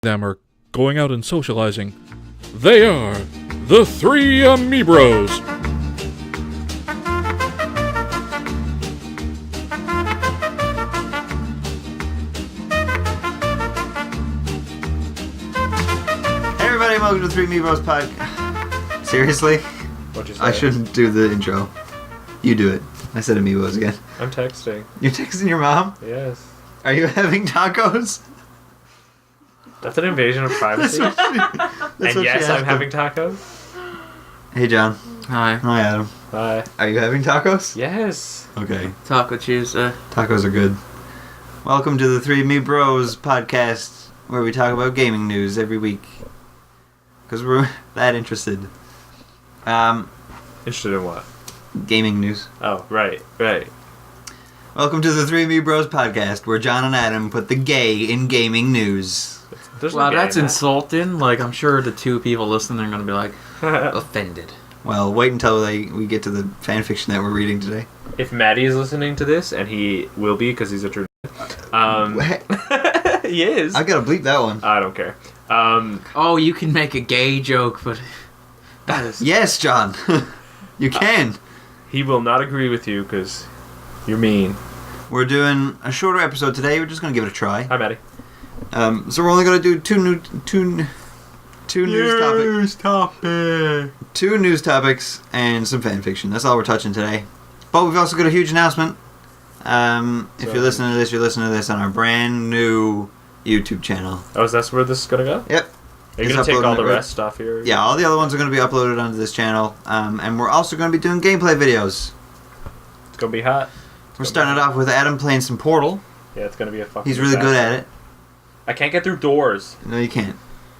them are going out and socializing. They are the three AmiiBros. Hey everybody, welcome to the Three AmiiBros podcast. Seriously? What'd you say? I shouldn't do the intro. You do it. I said AmiiBros again. I'm texting. You're texting your mom? Yes. Are you having tacos? That's an invasion of privacy. That's And yes, I'm having tacos. Hey John. Hi. Hi Adam. Bye. Are you having tacos? Yes. Okay. Taco Tuesday. Tacos are good. Welcome to the Three AmiiBros podcast, where we talk about gaming news every week. Because we're that interested. Interested in what? Gaming news. Oh, right. Welcome to the Three AmiiBros podcast, where John and Adam put the gay in gaming news. There's no Wow, gay that's in that. insulting. Like, I'm sure the two people listening are going to be like, offended. Well, wait until we get to the fanfiction that we're reading today. If Maddie is listening to this, and he will be because he's a true. He is. I gotta bleep that one. I don't care. Oh, you can make a gay joke, but that is... Yes, John. You can. He will not agree with you because you're mean. We're doing a shorter episode today. We're just gonna give it a try. Hi, Maddie. So we're only gonna do two news topics and some fanfiction. That's all we're touching today. But we've also got a huge announcement. If you're listening to this, you're listening to this on our brand new YouTube channel. Oh, is that where this is gonna go? Yep. Are you It's gonna take all uploading the it right- rest off here? Yeah, all the other ones are going to be uploaded onto this channel. And we're also going to be doing gameplay videos. It's gonna be hot. We're starting it off with Adam playing some Portal. Yeah, it's gonna be a fucking. He's really good disaster. at it. I can't get through doors. No, you can't.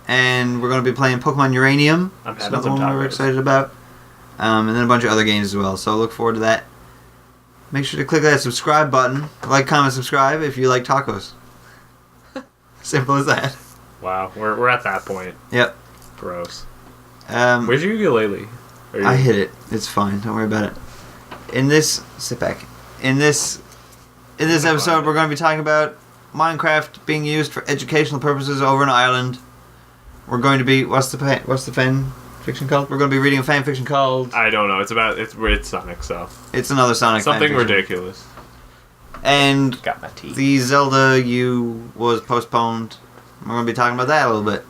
And we're going to be playing Pokemon Uranium. I'm That's having another some one we're tacos. excited about. And then a bunch of other games as well. So look forward to that. Make sure to click that subscribe button. Like, comment, subscribe if you like tacos. Simple as that. Wow, we're at that point. Yep. Gross. Where's Where's your ukulele? Are you- I hit it. It's fine. Don't worry about it. Sit back. In this episode, we're going to be talking about Minecraft being used for educational purposes over in Ireland. We're going to be what's the fan fiction called? We're going to be reading a fan fiction called. I don't know. It's Sonic, so It's another Sonic. something fan fiction. ridiculous. And Got my teeth. the Zelda U was postponed. We're going to be talking about that a little bit.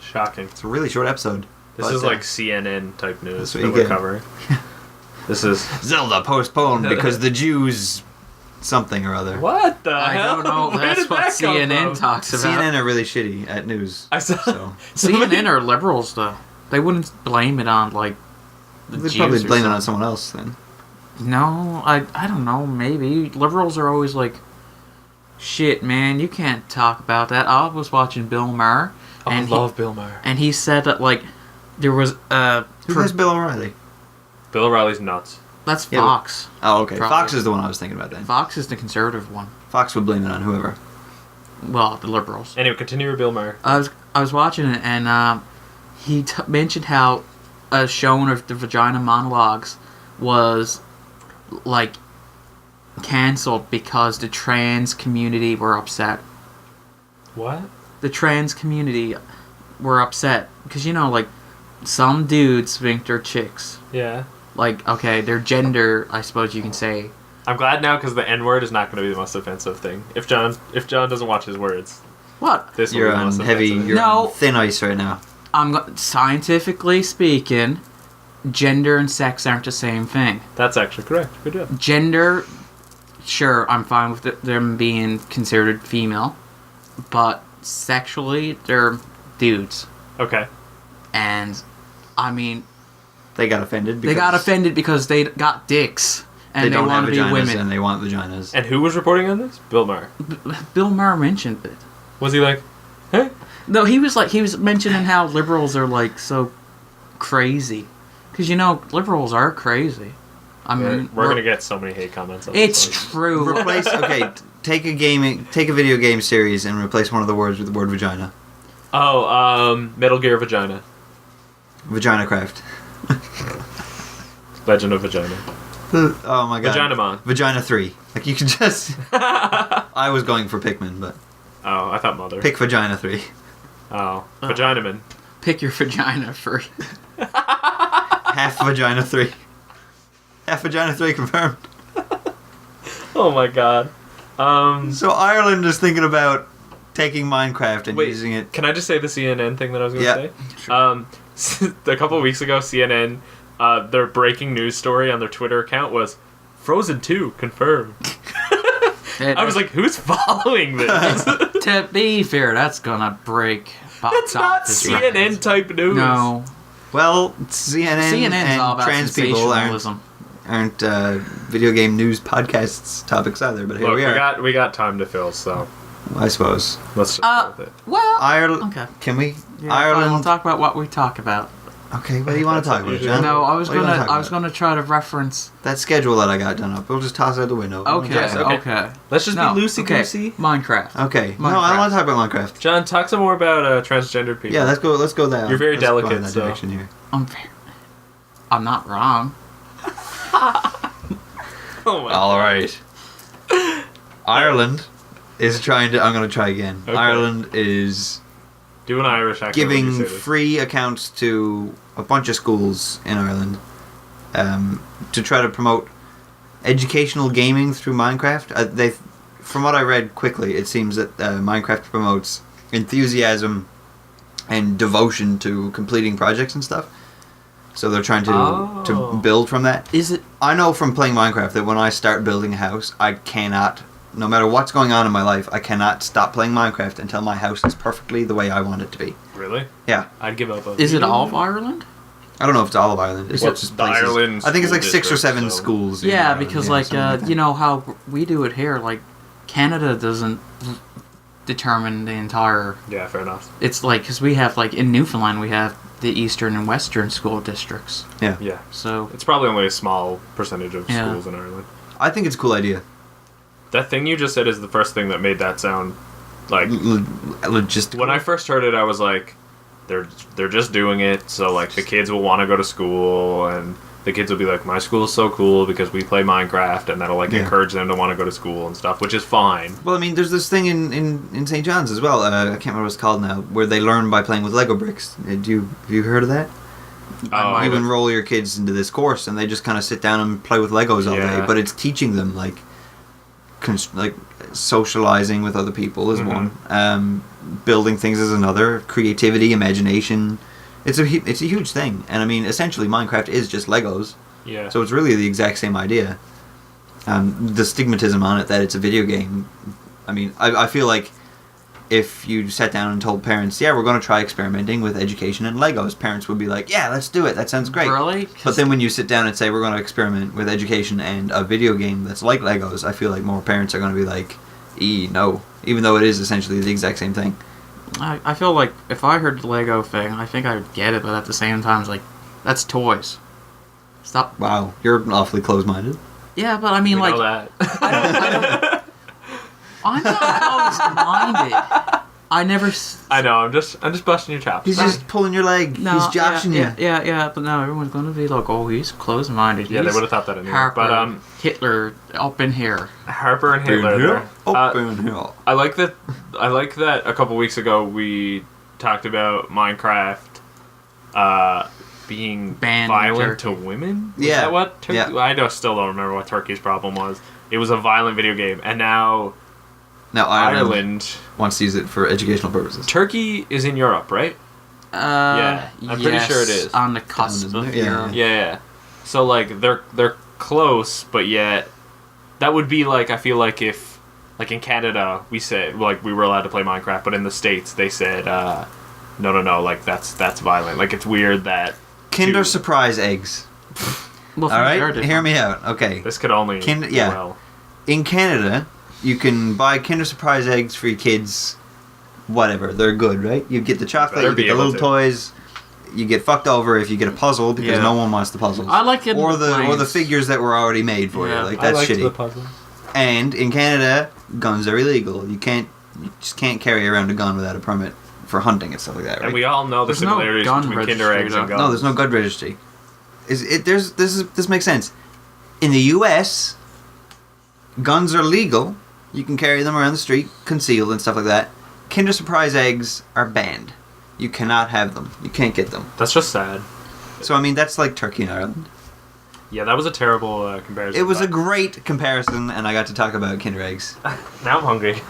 Shocking. It's a really short episode. This but, is like CNN type that's news what that you we're get. covering. This is Zelda postponed because the Jews something or other. what the I hell? don't know. Where That's did what that come CNN from? talks about. CNN are really shitty at news. I saw. So CNN are liberals, though. They wouldn't blame it on, like, the they'd Jews probably or blame it on something. someone else then. No, I don't know, maybe. Liberals are always like, shit, man, you can't talk about that. I was watching Bill Maher, I and love Bill Maher. and he said that, like, there was Who is Bill O'Reilly? Bill O'Reilly's nuts. that's Yeah, Fox. Oh, okay. Probably. Fox is the one I was thinking about then. Fox is the conservative one. Fox would blame it on whoever. Well, the liberals. Anyway, continue with Bill Maher. I was watching it, and he mentioned how a showing of the vagina monologues was, like, cancelled because the trans community were upset. What? The trans community were upset because, you know, like, some dudes think they're chicks. Yeah. Like, okay, their gender, I suppose you can say. I'm glad now because the N word is not going to be the most offensive thing. If John doesn't watch his words, What? this will You're be the on most heavy. offensive. You're No. on thin ice right now. Scientifically speaking, gender and sex aren't the same thing. That's actually correct. Good job. Gender, sure, I'm fine with them being considered female, but sexually, they're dudes. Okay. And, I mean, They got offended. they got offended because they got dicks, and they don't want have to be vaginas women. and they want vaginas. And who was reporting on this? Bill Maher. Bill Maher mentioned it. Was he like, hey? No, he was mentioning how liberals are, like, so crazy. Because, you know, liberals are crazy. I mean, We're going to get so many hate comments on It's this. true. Replace. Okay, take a video game series and replace one of the words with the word vagina. Oh, Metal Gear Vagina. Vagina craft. Legend of Vagina. Oh my god. Vaginamon. Vagina 3. Like you can just. I was going for Pikmin, but Oh, I thought Mother. pick Vagina 3. Oh, Vaginaman. Pick your vagina for. Half vagina 3. Half vagina 3 confirmed. Oh my god. So Ireland is thinking about taking Minecraft and using it. Can I just say the CNN thing that I was going to Yeah, say? A couple of weeks ago, CNN, their breaking news story on their Twitter account was Frozen 2 confirmed. I was like, who's following this? To be fair, that's gonna break. That's not CNN type news. No. Well, CNN CNN's and all about trans people sensationalism. aren't video game news podcasts topics either. But here Look, we are. we got time to fill, so I suppose. let's just go with it. Well. Ireland. Okay. Can we? Yeah, Ireland. We'll talk about what we talk about. Okay. What do you want to talk about, John? No, I was What do you wanna gonna. talk I was about? gonna try to reference. That schedule that I got done up. We'll just toss it out the window. Okay. Yes, okay. Okay. Let's just No, be loosey okay. goosey. Minecraft. Okay. No, I Minecraft. want to talk about Minecraft. John, talk some more about transgender people. Yeah, let's go. Let's go that. You're very let's go in delicate, that so- direction here. I'm not wrong. Oh my All right. Ireland is trying to. I'm going to try again. Okay. Ireland is Do an Irish accent. when you giving say this. free accounts to a bunch of schools in Ireland to try to promote educational gaming through Minecraft. From what I read quickly, it seems that Minecraft promotes enthusiasm and devotion to completing projects and stuff. So they're trying to Oh. build from that. Is it? I know from playing Minecraft that when I start building a house, I cannot, no matter what's going on in my life, I cannot stop playing Minecraft until my house is perfectly the way I want it to be. Really? Yeah. I'd give up. Is it all of Ireland? I don't know if it's all of Ireland. It's Well, just the places. Ireland I think it's like school 6 or district, 7 so- schools. in Yeah, Ireland, because something like that. you know how we do it here. Like Canada doesn't determine the entire. Yeah, fair enough. It's like because we have like in Newfoundland we have the eastern and western school districts. Yeah. So It's probably only a small percentage of Yeah. schools in Ireland. I think it's a cool idea. That thing you just said is the first thing that made that sound like Logistical. when I first heard it I was like they're just doing it so like the kids will want to go to school and the kids will be like my school is so cool because we play Minecraft and that'll like Yeah. encourage them to want to go to school and stuff, which is fine. Well, I mean, there's this thing in St. John's as well. I can't remember what it's called now, where they learn by playing with Lego bricks. Have you heard of that? Oh, You enroll your kids into this course, and they just kind of sit down and play with Legos all day. Yeah. But it's teaching them like socializing with other people is one, building things is another, creativity, imagination. It's a huge thing, and I mean, essentially, Minecraft is just Legos. yeah. So it's really the exact same idea. The stigmatism on it that it's a video game. I mean, I feel like if you sat down and told parents, yeah, we're going to try experimenting with education and Legos, parents would be like, yeah, let's do it. That sounds great. Really? But then when you sit down and say we're going to experiment with education and a video game that's like Legos, I feel like more parents are going to be like, no. Even though it is essentially the exact same thing. I feel like if I heard the Lego thing, I think I would get it, but at the same time, it's like that's toys. Stop. Wow, you're awfully closed-minded. Yeah, but I mean, We like, know that. I'm not closed-minded. I never. I know. I'm just busting your chops. He's just pulling your leg. No, He's joshing you. Yeah, but no, everyone's gonna be like, oh, he's closed-minded. Yeah, they He's would have thought that anyway. Harper, But Hitler, up in here. Harper and Hitler. there. Open hill. I like that. I like that. A couple weeks ago, we talked about Minecraft being Banned violent to Turkey. women. Was Yeah. that what? Turkey? Yeah. I still don't remember what Turkey's problem was. It was a violent video game, and now Now Ireland. wants to use it for educational purposes. Turkey is in Europe, right? Yeah, I'm pretty sure it yes, is. on the cusp Isn't of it? Yeah. Europe. Yeah. So like they're close, but yet that would be like I feel like if like in Canada we said like we were allowed to play Minecraft, but in the States they said no, like that's violent. Like it's weird that Kinder to- Surprise eggs. Well, All right, things are hear me out. Okay, this could only Kinder- do yeah. well. in Canada, you can buy Kinder Surprise eggs for your kids. Whatever, they're good, right? You get the chocolate, better you be get the able little to. toys. You get fucked over if you get a puzzle because Yeah. no one wants the puzzles. I like it in or the the planes. figures that were already made for Yeah, you. Like I that's liked shitty. the puzzle. And in Canada, guns are illegal. You just can't carry around a gun without a permit for hunting and stuff like that, right? And we all know the There's no similarities gun between Kinder registry, eggs and though. guns. No, there's no gun registry. This makes sense. In the U.S., guns are legal. You can carry them around the street, concealed and stuff like that. Kinder Surprise eggs are banned. You cannot have them. You can't get them. That's just sad. So, I mean, that's like Turkey in Ireland. Yeah, that was a terrible comparison. It was a great comparison, and I got to talk about Kinder eggs. Now I'm hungry.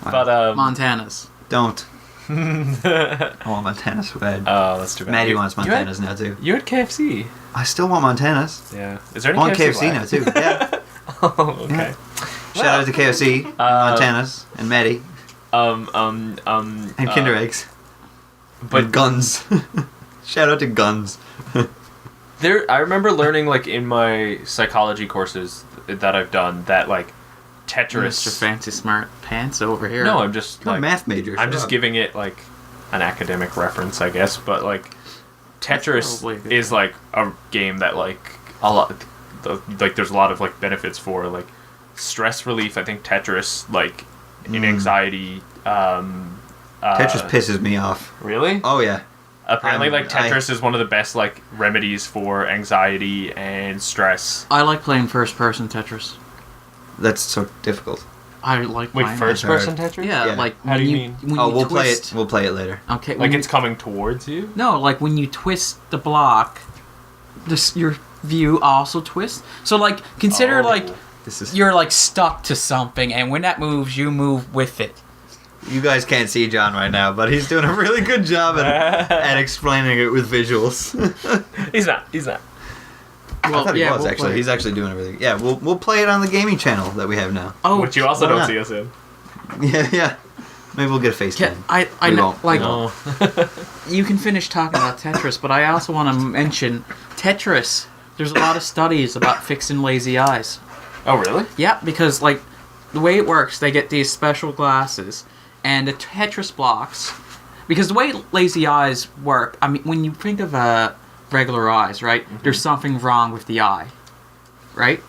But, Montana's. Don't. I want Montana's so bad. Oh, that's too bad. Maddie You- wants you had- Montana's now, too. You had KFC. I still want Montana's. Yeah. Is there any I want KFC KFC now, too. Yeah. Oh, okay. Shout out to KFC, and Montana's, and Maddie, And and Kinder eggs. But And guns. Shout out to guns. I remember learning, like, in my psychology courses that I've done, that, like, Tetris... Mr. Fancy Smart Pants over here. No, I'm just, You're a like... math major. I'm shut just up. giving it, like, an academic reference, I guess, but, like, Tetris probably good. is, like, a game that, like, a lot... Like, there's a lot of, like, benefits for, like, stress relief. I think Tetris, like, in anxiety... Tetris pisses me off. Really? Oh, yeah. Apparently, like, I- Tetris is one of the best, like, remedies for anxiety and stress. I like playing first-person Tetris. That's so difficult. I like Wait, playing first-person Tetris? Yeah, Yeah. like How when do you mean? when Oh, you we'll play twist, it. We'll play it later. Okay, Like, when it's coming towards you? no, like when you twist the block, your view also twists. So like consider Oh. like This is. you're like stuck to something, and when that moves, you move with it. You guys can't see John right now, but he's doing a really good job at explaining it with visuals. He's not. He's not. I thought he was we'll actually. play. He's actually doing it really. Yeah, we'll play it on the gaming channel that we have now. Oh, Which you also why don't not? see us in. Yeah. Maybe we'll get a face Can, cam. I We know, won't. like No. you can finish talking about Tetris, but I also want to mention Tetris. There's a lot of studies about fixing lazy eyes. Oh, really? Yeah, because like the way it works, they get these special glasses and the Tetris blocks. Because the way lazy eyes work, I mean, when you think of regular eyes, right? There's something wrong with the eye, right?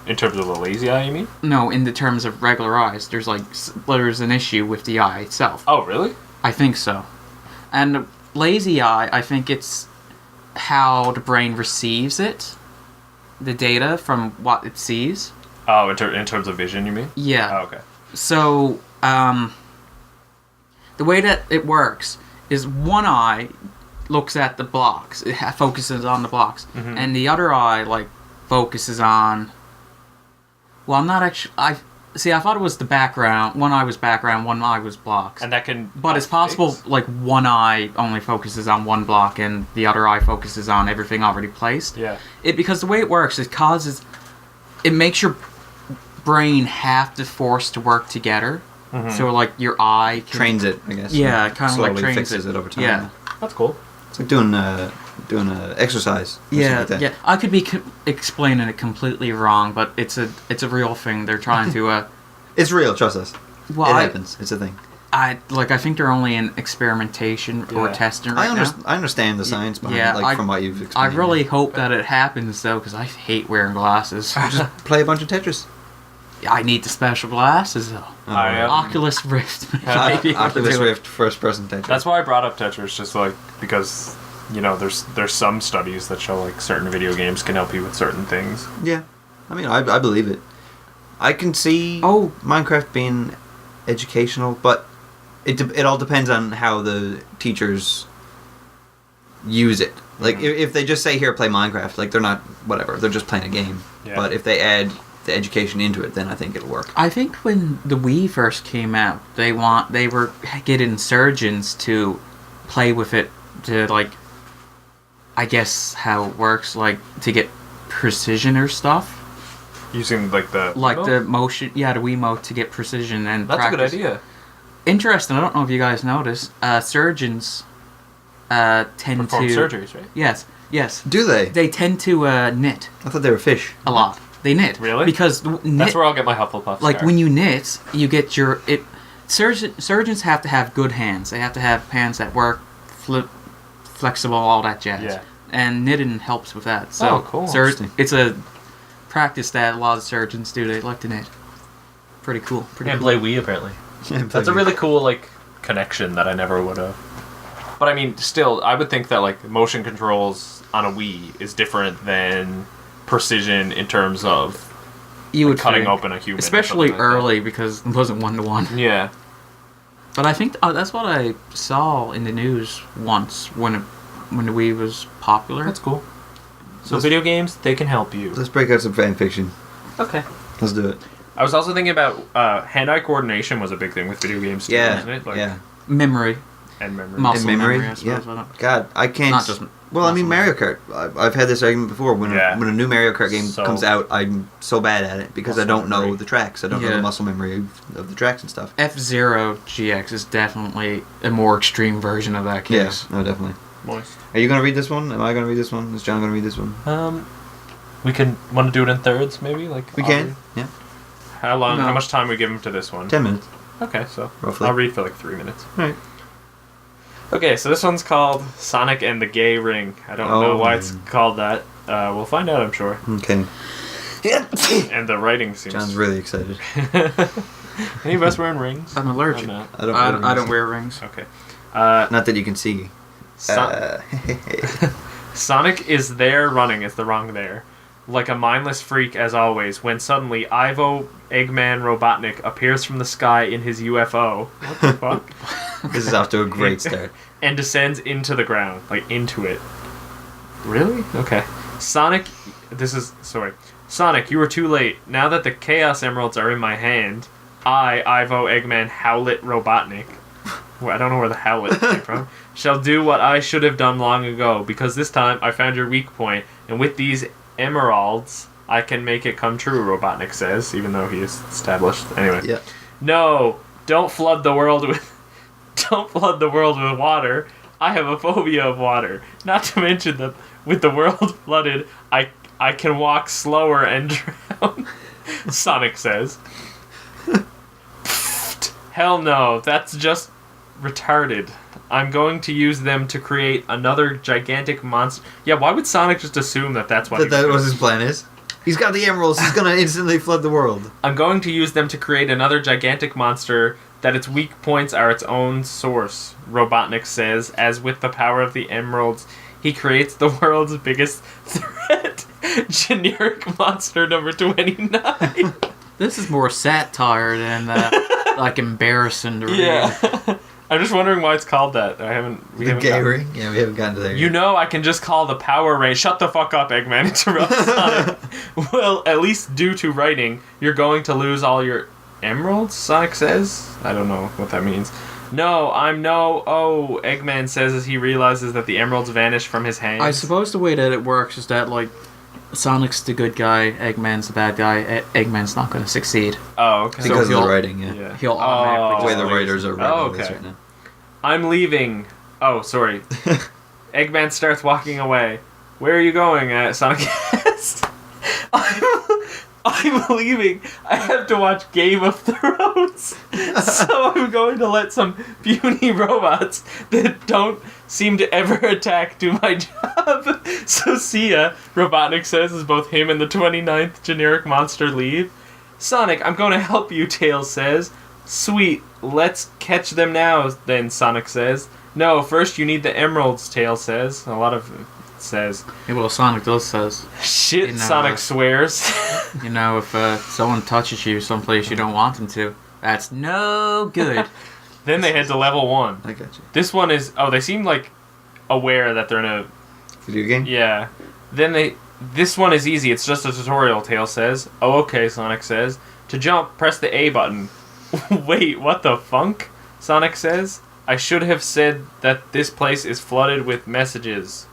In terms of the lazy eye, you mean? No, in the terms of regular eyes, there's like there's an issue with the eye itself. Oh, really? I think so. And lazy eye, I think it's how the brain receives it, the data from what it sees. Oh, in terms of vision, you mean? Yeah. Oh, okay. So, the way that it works is one eye looks at the blocks, it focuses on the blocks, and the other eye like focuses on. Well, I'm not actually. I thought it was the background. One eye was background, one eye was blocks. And that can... But it's possible, fix? like, one eye only focuses on one block and the other eye focuses on everything already placed. Yeah. Because the way it works, it makes your brain have to force to work together. So, like, your eye can... Trains it, I guess. Yeah, and kind of like slowly trains fixes it over time. Yeah. That's cool. It's like doing exercise. or something Yeah, like that. yeah. I could be explaining it completely wrong, but it's a real thing. They're trying to... It's real. Trust us. well, It I happens. It's a thing. I think they're only in experimentation or Yeah. testing right now. I understand the science behind yeah, it, like from what you've I explained. really hope that it happens though, because I hate wearing glasses. Just play a bunch of Tetris. I need the special glasses though. I, Oculus Rift. Maybe Oculus do it. Rift first-person Tetris. That's why I brought up Tetris, just like because there's some studies that show like certain video games can help you with certain things. Yeah, I mean, I believe it. I can see Oh. Minecraft being educational, but it all depends on how the teachers use it. Like, if they just say, here, play Minecraft, like, they're not, whatever, they're just playing a game. Yeah. But if they add the education into it, then I think it'll work. I think when the Wii first came out, they were getting surgeons to play with it to like, I guess how it works, like to get precision or stuff. Using like the The motion, the Wiimote to get precision and That's practice. a good idea. Interesting. I don't know if you guys noticed. Surgeons tend Perform to surgeries, right? Yes. Do they? They tend to knit I thought they were fish. a lot. They knit Really? because knit, That's where I'll get my Hufflepuff. like scar. when you knit, you get your it. Surgeons have to have good hands. They have to have hands that work, flexible, all that jazz. Yeah. And knitting helps with that. So Oh, cool. Interesting. it's a practice that a lot of surgeons do. They like to knit. Pretty cool. Pretty and cool. play Wii apparently. That's a really cool like connection that I never would have. But I mean, still, I would think that like motion controls on a Wii is different than precision in terms of You would cutting think. open a human, or Especially something like that. early because it wasn't 1-to-1. Yeah. But I think that's what I saw in the news once when the Wii was popular. That's cool. So video games, they can help you. Let's break out some fan fiction. Okay. Let's do it. I was also thinking about hand-eye coordination was a big thing with video games too, Yeah. wasn't it? Like, Yeah. Memory. And memory. Muscle And memory, I suppose. yeah. God, I can't. Not just Well, I mean, muscle Mario Kart. I've had this argument before. When Yeah. when a new Mario Kart game So- comes out, I'm so bad at it because I Muscle don't know memory. the tracks. I don't know Yeah. the muscle memory of the tracks and stuff. F-Zero GX is definitely a more extreme version of that case. Yeah, no, definitely. Moist. Are you going to read this one? Am I going to read this one? Is John going to read this one? We can want to do it in thirds, maybe. Like We I'll can. read. Yeah. How long? No. How much time we give him to this one? 10 minutes, Okay, so roughly. I'll read for like 3 minutes. Alright. Okay, so this one's called Sonic and the Gay Ring. I don't know why it's called that. We'll find out, I'm sure. Okay. And the writing seems. John's really excited. Any of us wearing rings? I'm allergic. I'm not. I don't wear I rings. don't wear rings. Okay. Not that you can see. Sonic is there running. It's the wrong there. Like a mindless freak, as always, when suddenly Ivo Eggman Robotnik appears from the sky in his UFO. What the fuck? This is off to a great start. And descends into the ground. Like, into it. Really? Okay. Sonic, you were too late. Now that the Chaos Emeralds are in my hand, Ivo Eggman Howlet Robotnik, I don't know where the Howlet came from, shall do what I should have done long ago, because this time I found your weak point, and with these emeralds, I can make it come true, Robotnik says, even though he is established. Anyway. Yeah. No, don't flood the world with water. I have a phobia of water. Not to mention that with the world flooded, I can walk slower and drown. Sonic says. Pfft, hell no, that's just retarded. I'm going to use them to create another gigantic monster. Yeah, why would Sonic just assume that that's what That was his plan is? He's got the emeralds. He's going to instantly flood the world. I'm going to use them to create another gigantic monster that its weak points are its own source, Robotnik says, as with the power of the emeralds, he creates the world's biggest threat. Generic monster number 29. This is more satire than like embarrassing to read. Yeah. I'm just wondering why it's called that. We haven't Gay gotten- ring? Yeah, we haven't gotten to there You yet. know I can just call the Power Range. Shut the fuck up, Eggman. Interrupts Sonic. Well, at least due to writing, you're going to lose all your emeralds, Sonic says? I don't know what that means. No, Eggman says as he realizes that the emeralds vanish from his hands. I suppose the way that it works is that, like, Sonic's the good guy, Eggman's the bad guy, Eggman's not going to succeed. Oh, okay. Because of the he'll- writing, yeah. Yeah. He'll automatically The way the just writers are writing this okay. right now. I'm leaving. Oh, sorry. Eggman starts walking away. Where are you going? Sonic asks. I'm leaving. I have to watch Game of Thrones. So I'm going to let some puny robots that don't seem to ever attack do my job. So see ya, Robotnik says as both him and the 29th generic monster leave. Sonic, I'm going to help you, Tails says. Sweet, let's catch them now, then Sonic says. No, first you need the emeralds, Tails says. A lot of it says. Yeah, well, Sonic does says, Shit, You know, Sonic swears. you know, if someone touches you someplace you don't want them to, that's no good. Then they head to level 1. I got you. This one is... Oh, they seem, like, aware that they're in a... Video game? Yeah. Then This one is easy. It's just a tutorial, Tails says. Oh, okay, Sonic says. To jump, press the A button. Wait, what the funk? Sonic says. I should have said that this place is flooded with messages.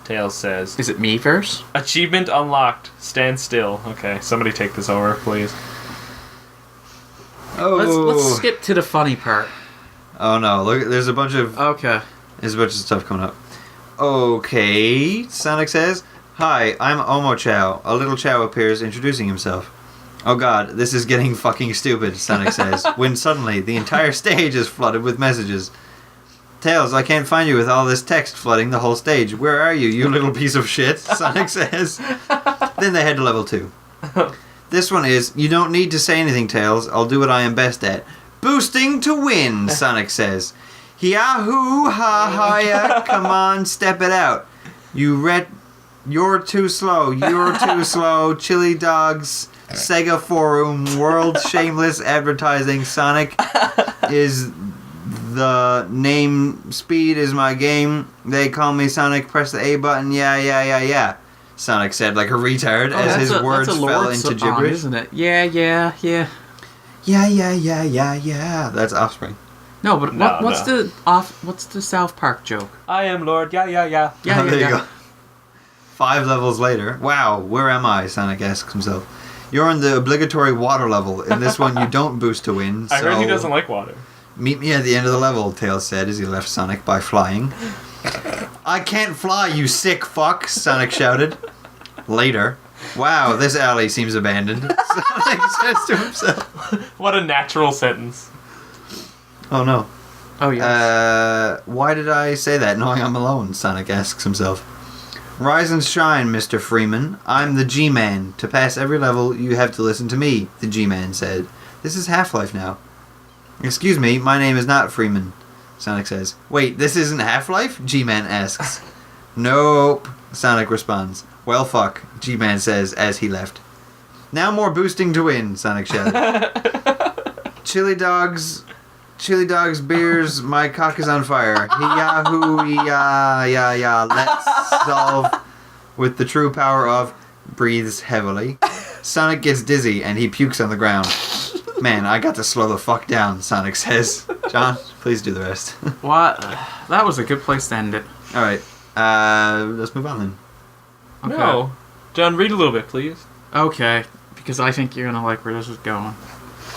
Tails says. Is it Miiverse? Achievement unlocked. Stand still. Okay, somebody take this over, please. Oh. Let's skip to the funny part. Oh no! Look, there's a bunch of Okay. stuff coming up. Okay, Sonic says. Hi, I'm Omo Chow. A little Chow appears, introducing himself. Oh god, this is getting fucking stupid, Sonic says, when suddenly the entire stage is flooded with messages. Tails, I can't find you with all this text flooding the whole stage. Where are you, you little piece of shit? Sonic says. Then they head to level 2. This one is, you don't need to say anything, Tails. I'll do what I am best at. Boosting to win, Sonic says. Yahoo, ha ha ya, come on, step it out. You're too slow, you're too slow, chili dogs, Sega Forum, world shameless advertising, Sonic is The name Speed is my game. They call me Sonic. Press the A button. Yeah. Sonic said like a retard as his words fell into gibberish. Isn't it? Yeah. Yeah. That's Offspring. No, but what's the South Park joke? I am Lord. Yeah. There you go. 5 levels later. Wow, where am I? Sonic asks himself. You're on the obligatory water level. In this one, you don't boost to win. I heard he doesn't like water. Meet me at the end of the level, Tails said as he left Sonic by flying. I can't fly, you sick fuck, Sonic shouted. Later. Wow, this alley seems abandoned, Sonic says to himself. What a natural sentence. Oh no. Oh, yes. Why did I say that knowing I'm alone? Sonic asks himself. Rise and shine, Mr. Freeman. I'm the G-Man. To pass every level, you have to listen to me, the G-Man said. This is Half-Life now. Excuse me, my name is not Freeman, Sonic says. Wait, this isn't Half-Life? G-Man asks. Nope, Sonic responds. Well, fuck, G-Man says as he left. Now more boosting to win, Sonic shouted. Chili dogs, beers, my cock is on fire. Yahoo, yeah. Let's solve with the true power of... Breathes heavily. Sonic gets dizzy and he pukes on the ground. Man, I got to slow the fuck down, Sonic says. John, please do the rest. What? That was a good place to end it. Alright, let's move on then. Okay. No. John, read a little bit, please. Okay, because I think you're gonna like where this is going.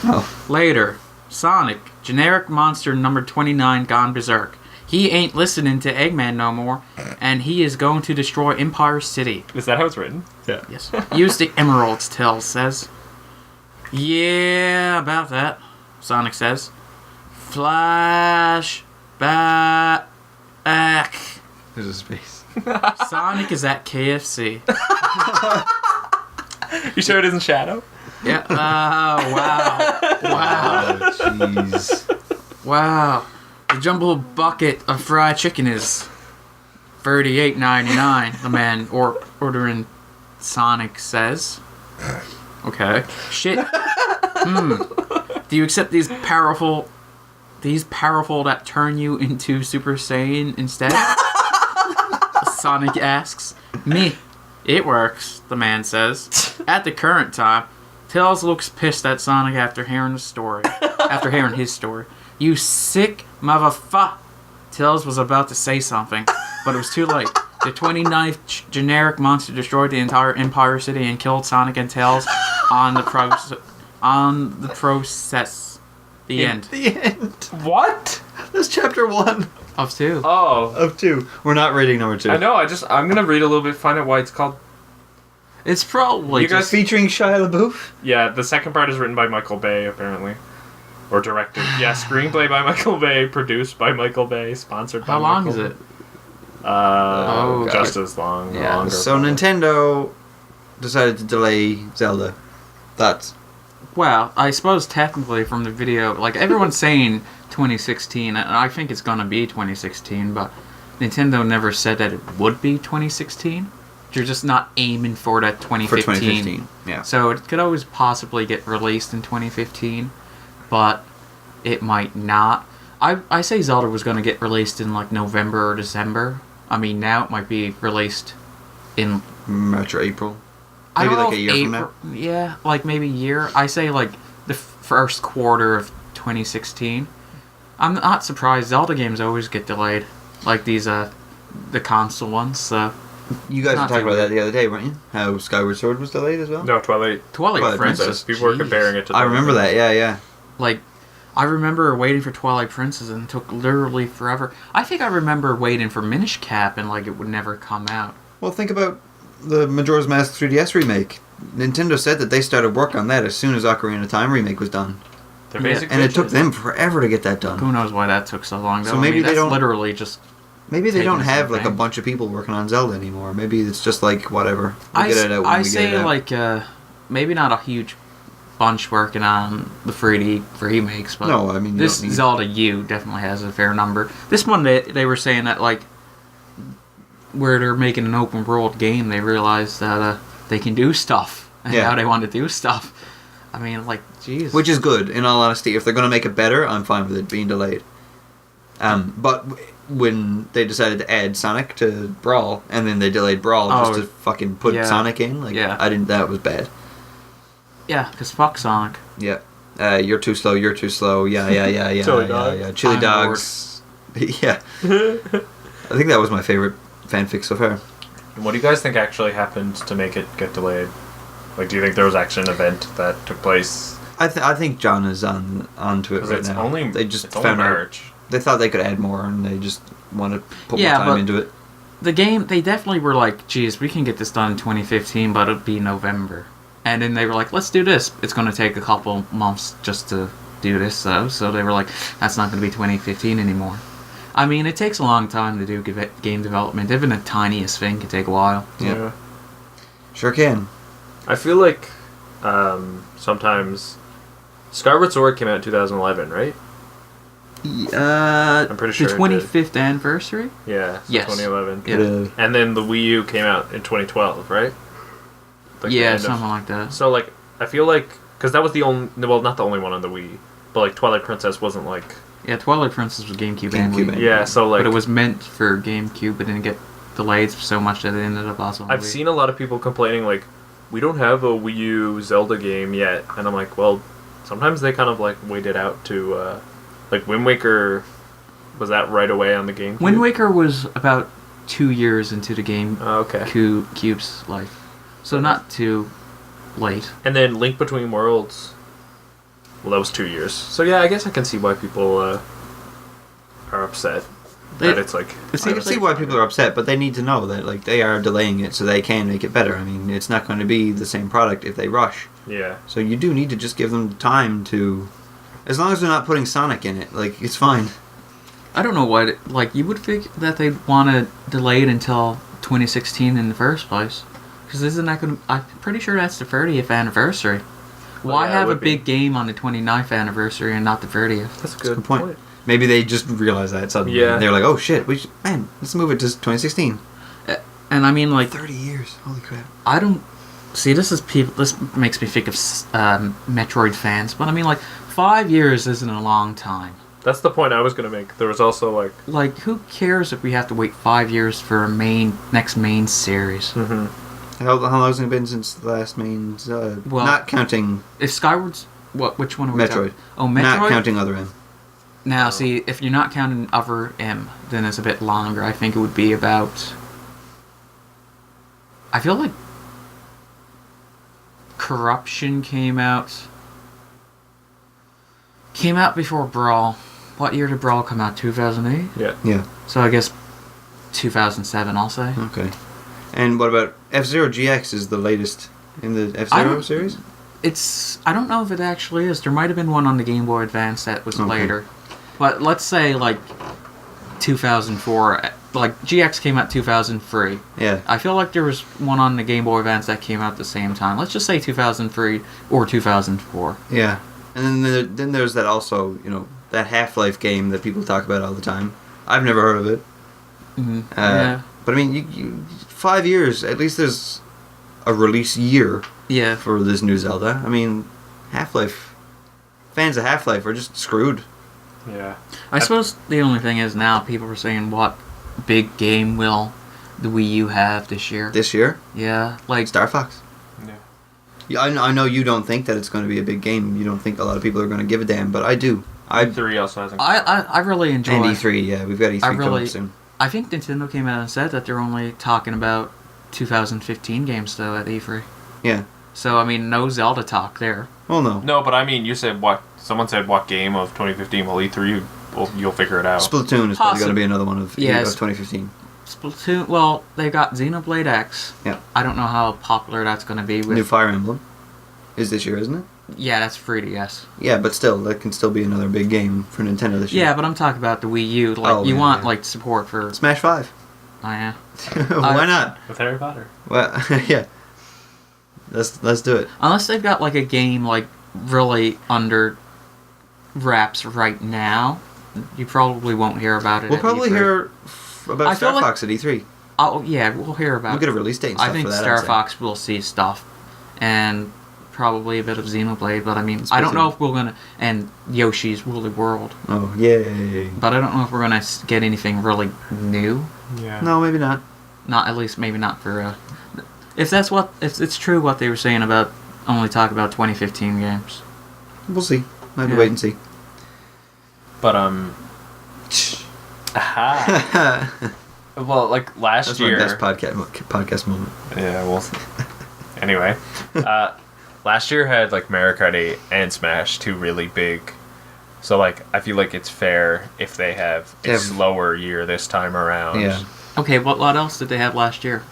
Oh. Later, Sonic, generic monster number 29 gone berserk. He ain't listening to Eggman no more, and he is going to destroy Empire City. Is that how it's written? Yeah. Yes. Use the emeralds, Tails says. Yeah, about that, Sonic says. Flash back. There's a space. Sonic is at KFC. You sure it isn't Shadow? Yeah. Oh, wow. Jeez. Wow. The jumbo bucket of fried chicken is $38.99. The man ordering Sonic says. Okay. Shit. Do you accept these powerful that turn you into Super Saiyan instead? Sonic asks. Me. It works, the man says. At the current time, Tails looks pissed at Sonic after hearing his story. You sick motherfucker. Tails was about to say something, but it was too late. The 29th generic monster destroyed the entire Empire City and killed Sonic and Tails on the process. The end. The end. What? That's chapter 1 Of 2. Oh. of 2. We're not reading number 2. I know, I'm gonna read a little bit, find out why it's called... It's probably You guys just... Featuring Shia LaBeouf? Yeah, the second part is written by Michael Bay, apparently. Or directed. Yeah, screenplay by Michael Bay, produced by Michael Bay, sponsored by How long Michael is it? Oh, just God. as long. Yeah. Longer, So probably. Nintendo decided to delay Zelda. Thoughts? Well, I suppose technically from the video, like everyone's saying 2016, and I think it's gonna be 2016, but Nintendo never said that it would be 2016. You're just not aiming for that 2015. For 2015, yeah. So it could always possibly get released in 2015, but it might not. I say Zelda was gonna get released in like November or December. I mean, now it might be released in March or April. I Maybe don't like know a if year from April, yeah, like maybe a year. I say like the first quarter of 2016. I'm not surprised. Zelda games always get delayed, like these the console ones. So You guys were Not talking too about that late. the other day, weren't you? How Skyward Sword was delayed as well? No, Twilight Twilight Princess. Princess. People were Jeez. comparing it to I remember that, yeah. Like, I remember waiting for Twilight Princess and it took literally forever. I think I remember waiting for Minish Cap and like it would never come out. Well, think about the Majora's Mask 3DS remake. Nintendo said that they started work on that as soon as Ocarina of Time remake was done. They're Yeah, basic And it took bitches. them forever to get that done. Who knows why that took so long? Though. So I maybe mean, they that's don't- literally just. Maybe they taking don't have like a something. bunch of people working on Zelda anymore. Maybe it's just like whatever. We'll I get it out when we get say it out. like maybe not a huge bunch working on the 3D remakes, but No, I mean, you this don't need- Zelda U definitely has a fair number. This one they were saying that like where they're making an open world game, they realized that they can do stuff and Yeah. now they want to do stuff. I mean, like, jeez. Which is good, in all honesty. If they're going to make it better, I'm fine with it being delayed. But when they decided to add Sonic to Brawl, and then they delayed Brawl just to fucking put Sonic in, that was bad. Yeah, because fuck Sonic. Yeah. You're too slow, yeah. Chili dog. Yeah. Chili dogs. Yeah. I think that was my favorite fanfic so far. What do you guys think actually happened to make it get delayed? Like, do you think there was actually an event that took place? I think John is onto it right now. They just found out. They thought they could add more, and they just want to put more time into it. The game, they definitely were like, geez, we can get this done in 2015, but it'll be November. And then they were like, let's do this. It's going to take a couple months just to do this, though. So they were like, that's not going to be 2015 anymore. I mean, it takes a long time to do game development. Even the tiniest thing can take a while. Yeah. Sure can. I feel like sometimes Skyward Sword came out in 2011, right? I'm pretty sure. The 25th anniversary? Yeah. So yes. 2011. Yeah. And then the Wii U came out in 2012, right? Like something like that. So, like, I feel like... Because that was the only... Well, not the only one on the Wii. But, like, Twilight Princess wasn't, like... Yeah, Twilight Princess was GameCube and Wii. Yeah, so, like... But it was meant for GameCube, but didn't get delayed so much that it ended up also on I've Wii. seen a lot of people complaining, like, we don't have a Wii U Zelda game yet. And I'm like, well, sometimes they kind of, like, wait it out to... like, Wind Waker... Was that right away on the GameCube? Wind Waker was about 2 years into the Cube's life. So not too late. And then Link Between Worlds... Well, that was 2 years. So yeah, I guess I can see why people are upset. That it's like... I can see why people are upset, but they need to know that like they are delaying it so they can make it better. I mean, it's not going to be the same product if they rush. Yeah. So you do need to just give them time to... As long as they're not putting Sonic in it, like, it's fine. I don't know what... Like, you would think that they'd want to delay it until 2016 in the first place. Because isn't that going to... I'm pretty sure that's the 30th anniversary. Why have a big game on the 29th anniversary and not the 30th? That's a good point. Maybe they just realized that suddenly. Yeah. They're like, oh shit, man, let's move it to 2016. And I mean, like... 30 years, holy crap. I don't... See, this makes me think of Metroid fans, but I mean, like, 5 years isn't a long time. That's the point I was going to make. There was also, like... Like, who cares if we have to wait 5 years for a next main series? Mm-hmm. How long has it been since the last main... not counting... If Skyward's... Which one are we Metroid. talking? Oh, Metroid? Not counting Other M. Now, see, if you're not counting Other M, then it's a bit longer. I think it would be about... I feel like... Corruption came out before Brawl. What year did Brawl come out? 2008? Yeah. So I guess 2007, I'll say. Okay. And what about F-Zero GX is the latest in the F-Zero series? I don't know if it actually is. There might have been one on the Game Boy Advance that was later. But let's say, like, 2004. Like, GX came out 2003. Yeah. I feel like there was one on the Game Boy Advance that came out at the same time. Let's just say 2003 or 2004. Yeah. And then there's that also, that Half-Life game that people talk about all the time. I've never heard of it. Mm-hmm. Yeah. But I mean, you 5 years, at least there's a release year for this new Zelda. I mean, Half-Life, fans of Half-Life are just screwed. Yeah. I suppose the only thing is now people are saying, what big game will the Wii U have this year? This year? Yeah. Like Star Fox. Yeah, I know you don't think that it's going to be a big game. You don't think a lot of people are going to give a damn, but I do. E3 also hasn't. I really enjoy. And E3, yeah, we've got E3 coming up soon. I think Nintendo came out and said that they're only talking about 2015 games though at E3. Yeah. So I mean, no Zelda talk there. Well, no. No, but I mean, you said what? Someone said what game of 2015? Well, E3, you'll figure it out. Splatoon is probably going to be another one of 2015. Splatoon. Well, they got Xenoblade X. Yeah. I don't know how popular that's going to be. New Fire Emblem is this year, isn't it? Yeah, that's 3DS. Yeah, but still, that can still be another big game for Nintendo this year. Yeah, but I'm talking about the Wii U. Like, you want like support for Smash 5. Oh yeah. Why not? With Harry Potter. Well, yeah. Let's do it. Unless they've got like a game like really under wraps right now, you probably won't hear about it. We'll probably hear about Star Fox at E3. Oh yeah, we'll hear about. We'll get a release date and stuff I think for that. Star Fox will see stuff, and probably a bit of Xenoblade, but I mean, I don't know if we're gonna and Yoshi's Woolly World. Oh, yay. But I don't know if we're gonna get anything really new. Yeah. No, maybe not. Not at least, maybe not for. If it's true what they were saying about only talk about 2015 games. We'll see. Might Yeah. wait and see. But aha. Well, like last That's year. my best podcast moment. Yeah. Well. Anyway, last year had like Mario Kart 8 and Smash, two really big. So like I feel like it's fair if they have a slower year this time around. Yeah. Okay, what else did they have last year?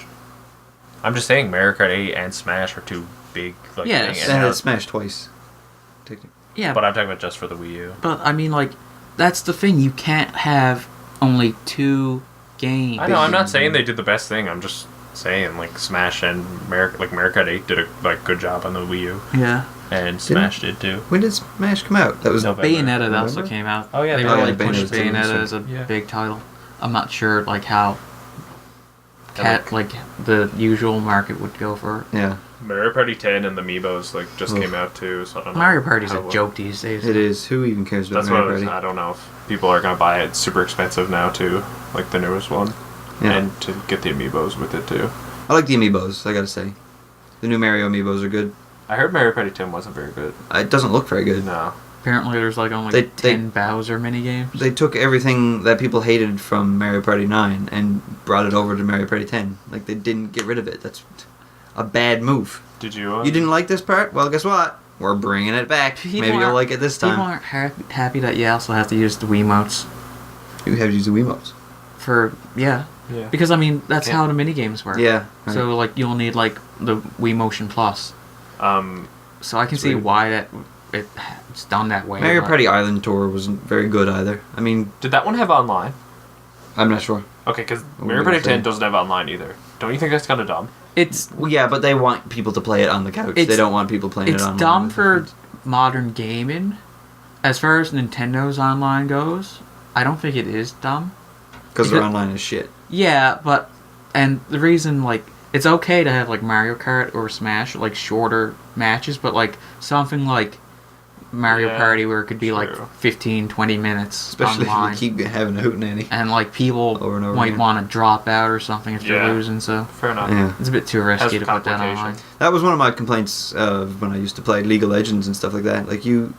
I'm just saying Mario Kart 8 and Smash are two big like Yes. things. They had Smash twice. Yeah, But I'm talking about just for the Wii U. but I mean, like, that's the thing. You can't have only 2 games. I know. I'm not saying they did the best thing. I'm just saying like Smash and Mario Kart 8 did a good job on the Wii U, Yeah. and Smash did too. When did Smash come out? That was November. Bayonetta also November? came out. Oh, yeah, they Bayonetta. really Bayonetta pushed too, Bayonetta so- as a Yeah. big title. I'm not sure like how Yeah, like the usual market would go for it. Yeah, Mario Party 10 and the Amiibos like just came out too. So I don't know. Mario Party's how a well- joke these days. it is. Who even cares about That's what Mario Party? I don't know if people are gonna buy it. It's super expensive now too, like the newest one, Yeah. and to get the Amiibos with it too. I like the Amiibos, I gotta say. The new Mario Amiibos are good. I heard Mario Party 10 wasn't very good. It doesn't look very good. No. Apparently, there's like only They- 10 Bowser minigames. They took everything that people hated from Mario Party 9 and brought it over to Mario Party 10. Like, they didn't get rid of it. That's a bad move. Did you? You didn't like this part? Well, guess what? We're bringing it back. People Maybe you'll aren't- like it this People time. aren't happy that you also have to use the Wiimotes You have to use the Wiimotes. for Yeah. because I mean that's Yeah. how the minigames work. Yeah. right. So like you'll need like the Wii Motion Plus. So I can see weird. why it's done that way. Mario but- Party Island Tour wasn't very good either. I mean, Did that one have online? I'm not sure. Okay, because What Mario were you Party gonna 10 say? doesn't have online either. Don't you think that's kind of dumb? It's Well, yeah, but they want people to play it on the couch. They It's- don't want people playing it it's on dumb for modern gaming. As far as Nintendo's online goes, I don't think it is dumb. because their because- online is shit. Yeah, but and the reason like it's okay to have like Mario Kart or Smash like shorter matches, but like something like Mario Yeah, Party where it could be like true. 15, 20 minutes Especially online. if you keep having a hootenanny. And like people Over and over might again. want to drop out or something if Yeah. they're losing, so Fair enough. Yeah. it's a bit too risky Has to put that complication. online. That was one of my complaints when I used to play League of Legends and stuff like that. Like you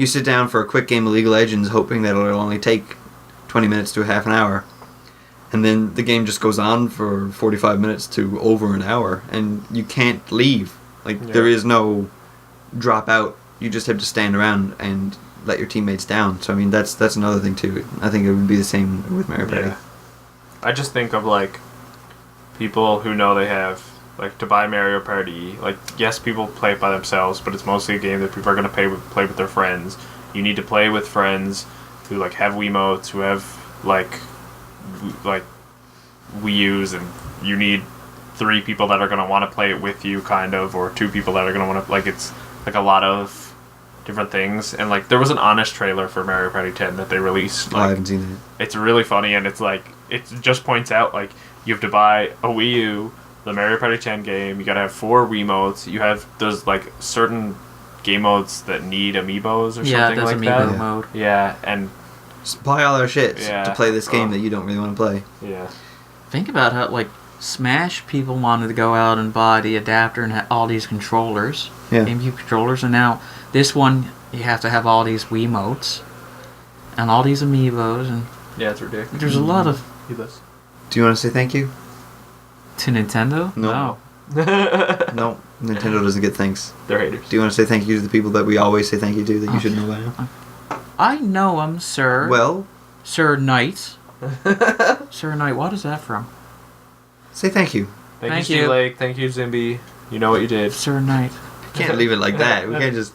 sit down for a quick game of League of Legends hoping that it'll only take 20 minutes to half an hour. And then the game just goes on for 45 minutes to over an hour and you can't leave. Like Yeah. there is no drop out. You just have to stand around and let your teammates down. So I mean that's another thing too. I think it would be the same with Mario Party. Yeah. I just think of like people who know they have like to buy Mario Party. Like yes, people play it by themselves, but it's mostly a game that people are going to play with their friends. You need to play with friends who like have Wiimotes, who have like Wii U's, and you need 3 people that are going to want to play it with you, kind of, or 2 people that are going to want to like it's like a lot of different things. And like there was an honest trailer for Mario Party 10 that they released. Oh, I Like, haven't seen it. it's really funny, and it's like it just points out like you have to buy a Wii U, the Mario Party 10 game. You gotta have 4 Wiimotes. You have there's like certain game modes that need amiibos or Yeah, something there's like amiibo that. mode. Yeah, and Just buy all our shit Yeah. to play this game Oh. that you don't really want to play. yeah, Think about how like Smash people wanted to go out and buy the adapter and all these controllers, Yeah. GameCube controllers, and now this one you have to have all these Wiimotes and all these amiibos, and yeah, it's ridiculous. there's a lot of Do you want to say thank you? to Nintendo. No. They're No, Nintendo doesn't get thanks. haters. Do you want to say thank you to the people that we always say thank you to that you should know by now? I know 'em, sir. Well, Sir Knight. Sir Knight, what is that from? say thank you. Thank Thank you, you. Steve Lake. Thank you, Zimby. You know what you did. Sir Knight. Can't leave it like that. We can't just.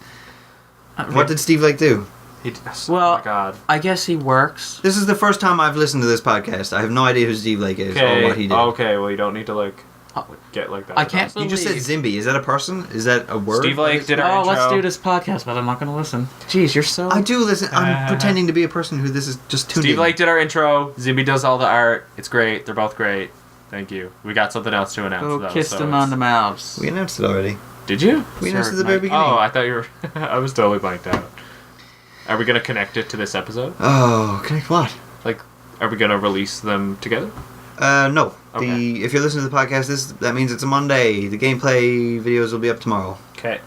Uh, What did Steve Lake do? He did. Well- oh my God. I guess he works. This is the first time I've listened to this podcast. I have no idea who Steve Lake is or what he did. Okay. Well, you don't need to like Oh, get like that. I can't You just said Zimby. Is that a person? Is that a word? Steve Lake did our Oh, intro. let's do this podcast, but I'm not going to listen. Jeez, you're so. I do listen. I'm pretending to be a person who this is just tuned Steve in. Lake did our intro. Zimby does all the art. It's great. They're both great. Thank you. We got something else to announce Go though. kiss so them it's- on the mouths. We announced it already. Did you? We announced at the Certain very night. beginning. Oh, I thought you were. I was totally blanked out. Are we gonna connect it to this episode? Oh, connect what? Like, are we gonna release them together? No. Okay. If you're listening to the podcast, that means it's a Monday. The gameplay videos will be up tomorrow. Okay.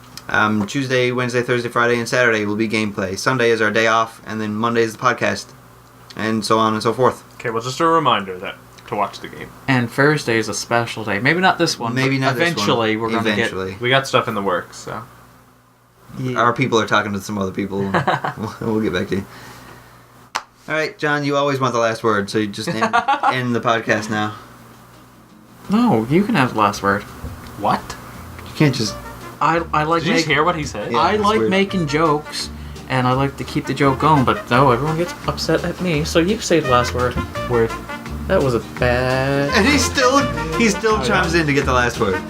Tuesday, Wednesday, Thursday, Friday, and Saturday will be gameplay. Sunday is our day off, and then Monday is the podcast, and so on and so forth. Okay. Well, just a reminder that to watch the game. And Thursday is a special day. Maybe not this one. Maybe but not eventually this one. we're going to get... Eventually. We got stuff in the works, so. Yeah. Our people are talking to some other people. We'll get back to you. All right, John, you always want the last word, so you just end the podcast now. No, you can have the last word. What? You can't just... I like Did you just making... hear what he said? Yeah. I it's like weird. making jokes, and I like to keep the joke going, but no, everyone gets upset at me, so you say the last word. Word. That was a bad... And he still chimes in to get the last word.